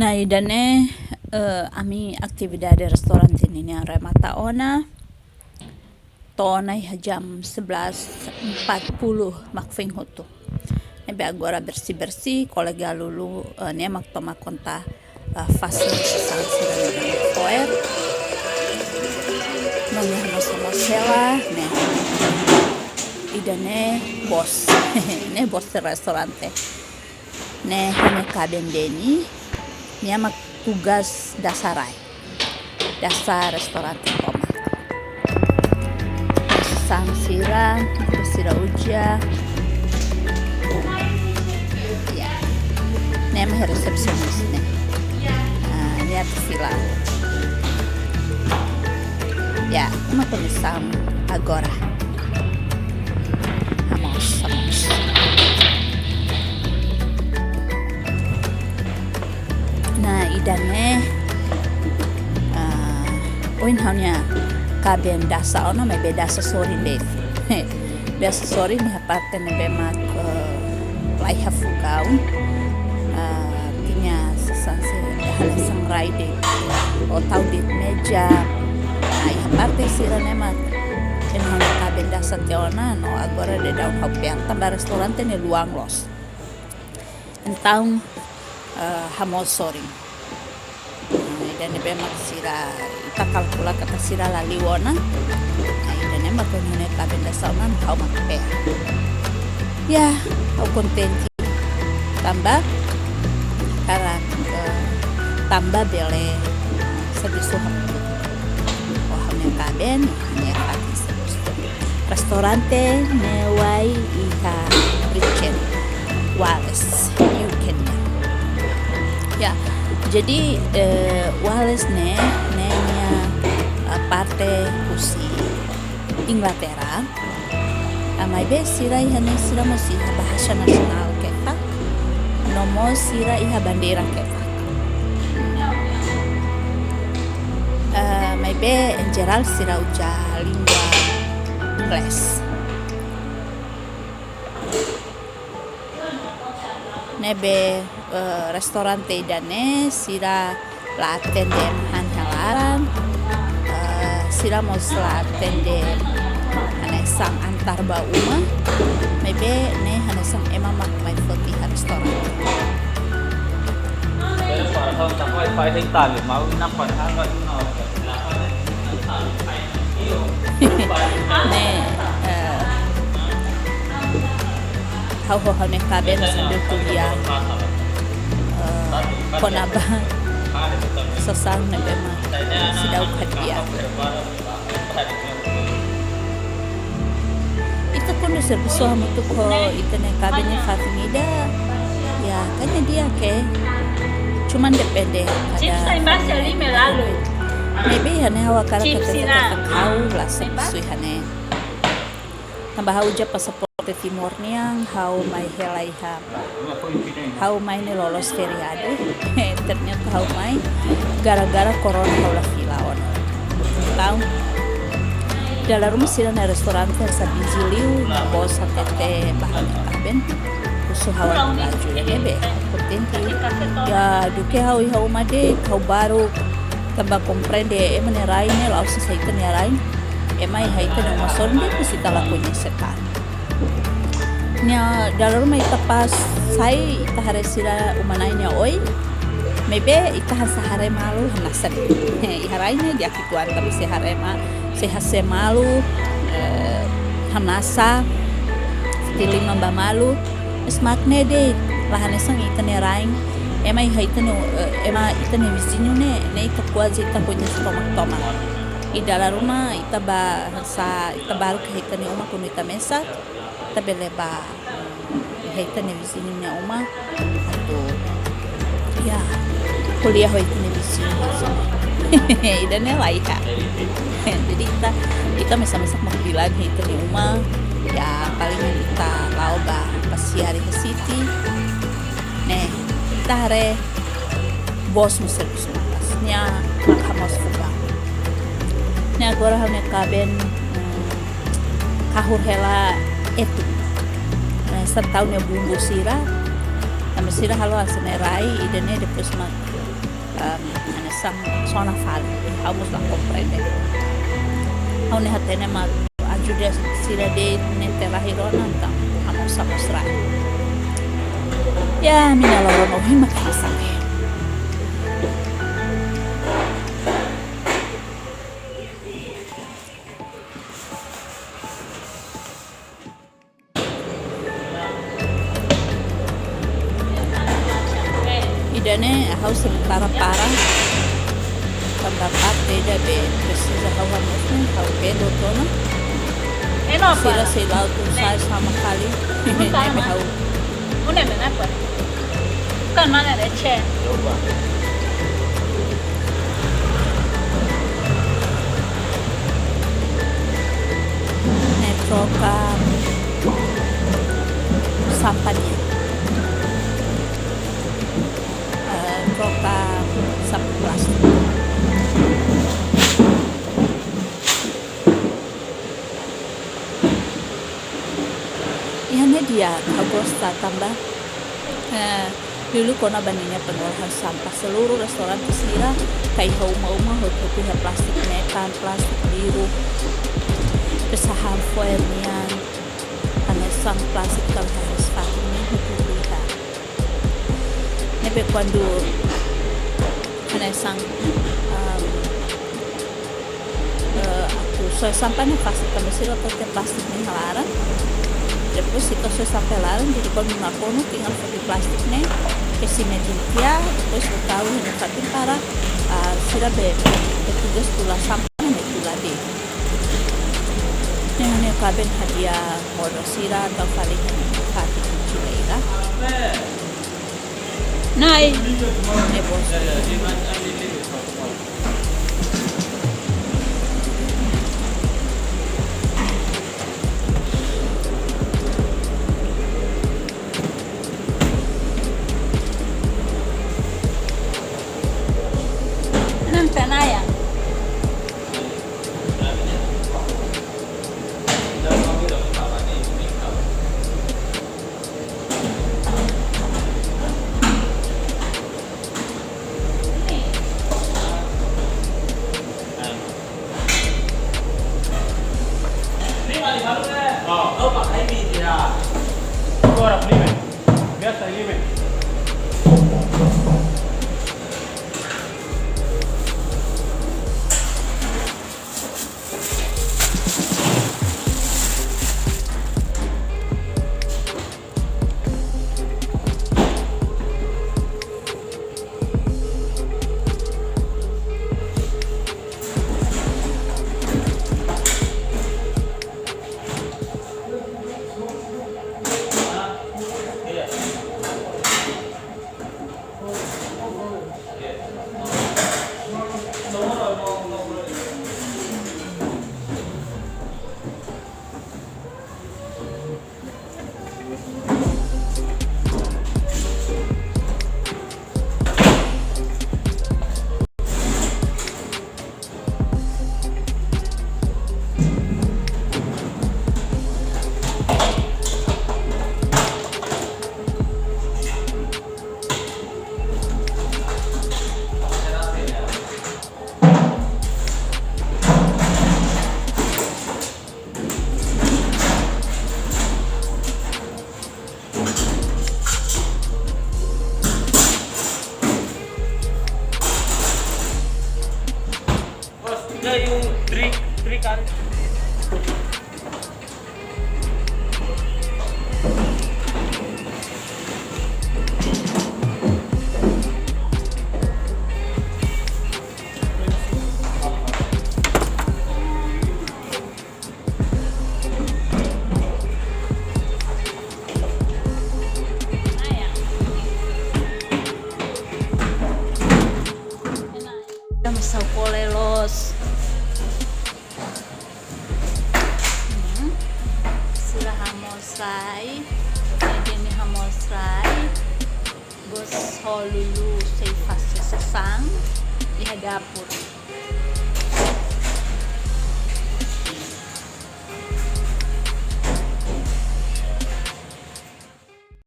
Nah, idane ami aktividade restoran ini remata ona tona jam 11.40 makfing hotu. Ebe agora bersih-bersih kolega lulu ne mak toma konta fasil sesansira ne foer. Nonya hano sama sela ne idane bos ne bos restorante ne hane kadendeni ne mak tugas dasar restoran koma sansira bersira uja ya ne mah resepsionis ne lihat sila ya uma comissão agora vamos nah idane oin hanya kaben dasa ono me beda sesori deh beda sesori me parte ne bemak lai hafugau tinya sesanse hala sangrai deh o tau di meja ai parte sira ne mak en hanya kaben dasa teona no agora de daun haupian tambah restaurante ne luang los então hamos soring dan nebe mak sira ita kalkula kata sira laliwona dan emak kone kabenda saunan hau mak pe ya hau kontenti tambah karena tambah bele sebisu hamne kaben ne pati sebisu restorante newai iha Richard Wallace you can ya jadi Wallace nenya parte usi Inglaterra amai be sira ihane sira mosi bahasa nasional kefa nomo sira iha bandera kefa mai be en general sira uja lingua Ingles nebe restorante idane sira la attende han halaran sira mos la attende hanesang antar ba uma maybe ne hanesang ema mak mai foti ha restaurant ne hau hane kaben sambil kuliah konaba sesang nebema sidau kadia itu pun servisu hamutu ko itene kabinnya Fatimida ya kayaknya dia ke cuman depende ada maybe hane hawa kara kata kau lah servisu hane tambah hau ja pasaporte timor niang hau mai helaiha hau mai ni lolos feriado ternyata hau mai gara-gara corona hau la filaon tahu dalam rumah sila na restoran tersa biziliu bos tete bahan kaben usu hawa baju bebe potenti ya duke hau made hau baru tambah comprende menerai ne lau sisaitan ya rain emai haitan no mason de kusita lakunya setan nya dalam rumah ita pas sai ita haresira umanainya oi maybe ita hasahare malu hanasan iharaina dia kituan tapi se hase malu hanasa stili mamba malu smakne de lahanesang ita ne raing emai haitane ema ita ne vizinho ne ita quase ita punya tomak i dalam rumah ita baru ke hitane uma kuno ita mesa ita beleba hitane vizinho ne uma atau ya kuliah hitane vizinho dan ne laiha jadi kita mesa-mesa mau bilang hitane uma ya paling kita lauba pasiari ke city ne kita hare bos muser nya makamos fuga ne agora hane kaben kahur hela itu sertau ne bumbu sira sira halo asenerai idene depois sono fare, vamos la comprendere. Aune hatene ma ajuda sila de nenterahirona tam vamos a mostrar. Ya mina loro no hima kasame. Idane harus para tambah beda precisa hawamusnya kalau beda tono sila sila tu saya sama kali ini tahu Una apa? Bukan mana ada cek. troca sampahnya troca sampah plastik. Ini dia Agosta tambah dulu kona bandingnya pengolahan sampah seluruh restoran Tisira kayak hauma-uma hotel plastik metan plastik biru pesahan foernian anesang plastik kalau harus pakainya hukum nebe quando anesang aku soal sampahnya plastik kami sih pakai plastik nih halara. Depois se você está pelado, jadi kalau mengakono tinggal pakai plastiknya, isi media, depois tahu yang pakai para sudah petugas tulah sampah itu lagi. Yang ini kabin hadiah modal sira atau kali ini pakai cileira. Nai, bos. Penayang. Oh, pakai biji ya. Itu orang beli, biasa ini. Yung trik kan. Misal polelos sila hamosai ini hamosai bos holulu saya fase sesang di dapur